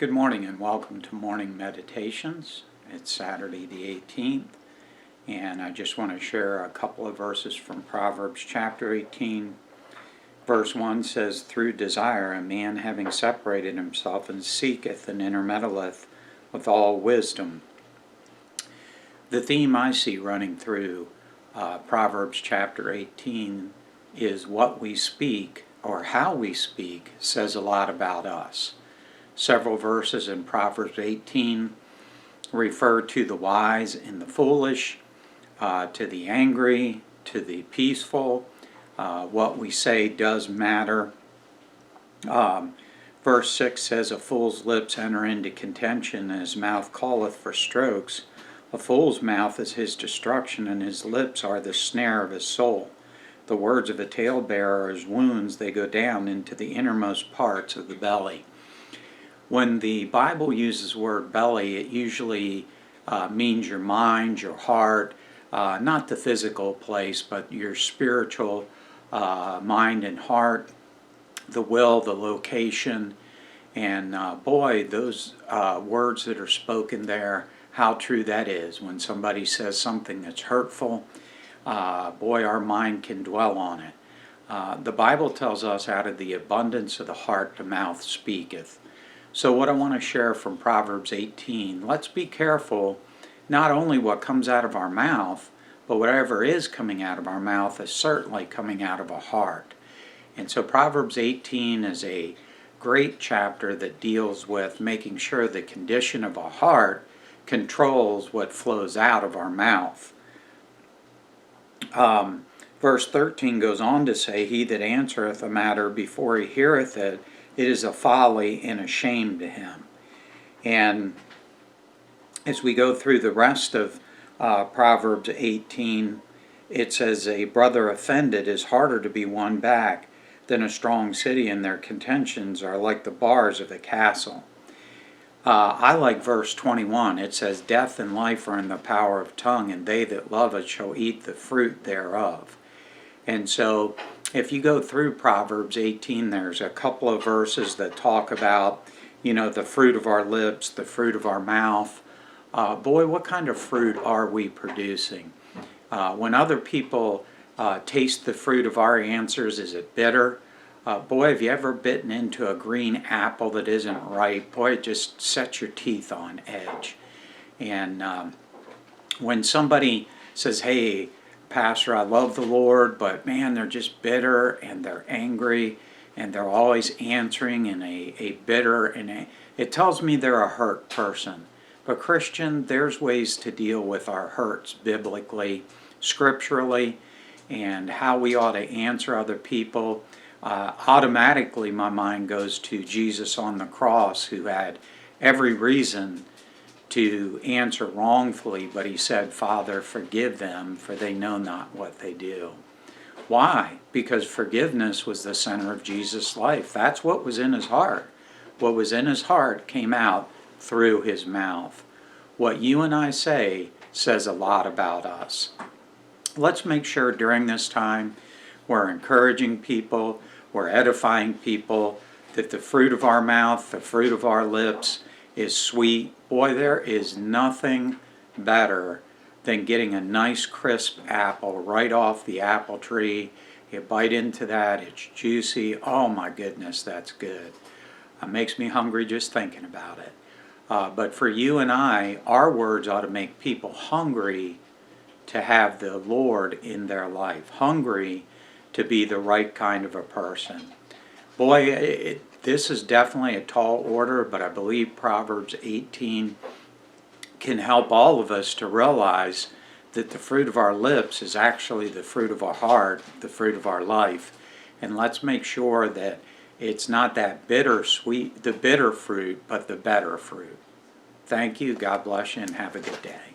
Good morning and welcome to Morning Meditations. It's Saturday the 18th, and I just want to share a couple of verses from Proverbs chapter 18. Verse 1 says, "Through desire a man having separated himself and seeketh and intermeddleth with all wisdom." The theme I see running through Proverbs chapter 18 is what we speak, or how we speak, says a lot about us. Several verses in Proverbs 18 refer to the wise and the foolish, to the angry, to the peaceful. What we say does matter. Verse 6 says, "A fool's lips enter into contention, and his mouth calleth for strokes. A fool's mouth is his destruction, and his lips are the snare of his soul. The words of a talebearer are as wounds, they go down into the innermost parts of the belly." When the Bible uses the word belly, it usually means your mind, your heart, not the physical place, but your spiritual mind and heart, the will, the location. And boy, those words that are spoken there, how true that is. When somebody says something that's hurtful, boy, our mind can dwell on it. The Bible tells us, out of the abundance of the heart the mouth speaketh. So what I want to share from Proverbs 18, let's be careful not only what comes out of our mouth, but whatever is coming out of our mouth is certainly coming out of our heart. And so Proverbs 18 is a great chapter that deals with making sure the condition of our heart controls what flows out of our mouth. Verse 13 goes on to say, "He that answereth a matter before he heareth it, it is a folly and a shame to him." And as we go through the rest of Proverbs 18, it says, "A brother offended is harder to be won back than a strong city, and their contentions are like the bars of a castle." I like verse 21. It says, "Death and life are in the power of tongue, and they that love it shall eat the fruit thereof." And so if you go through Proverbs 18, there's a couple of verses that talk about, the fruit of our lips, the fruit of our mouth. Boy, what kind of fruit are we producing? When other people taste the fruit of our answers, is it bitter? Boy, have you ever bitten into a green apple that isn't ripe? Boy, it just sets your teeth on edge. And when somebody says, "Hey, Pastor, I love the Lord, but man, they're just bitter and they're angry and they're always answering in a bitter," and it tells me they're a hurt person. But Christian, there's ways to deal with our hurts biblically, scripturally, and how we ought to answer other people. Automatically my mind goes to Jesus on the cross, who had every reason to answer wrongfully, but he said, "Father, forgive them, for they know not what they do." Why? Because forgiveness was the center of Jesus' life. That's what was in his heart. What was in his heart came out through his mouth. What you and I say says a lot about us. Let's make sure during this time we're encouraging people, we're edifying people, that the fruit of our mouth, the fruit of our lips is sweet. Boy, there is nothing better than getting a nice crisp apple right off the apple tree. You bite into that, it's juicy. Oh my goodness, that's good. It makes me hungry just thinking about it. But for you and I, our words ought to make people hungry to have the Lord in their life, hungry to be the right kind of a person. Boy, this is definitely a tall order, but I believe Proverbs 18 can help all of us to realize that the fruit of our lips is actually the fruit of our heart, the fruit of our life. And let's make sure that it's not that bitter sweet, the bitter fruit, but the better fruit. Thank you. God bless you, and have a good day.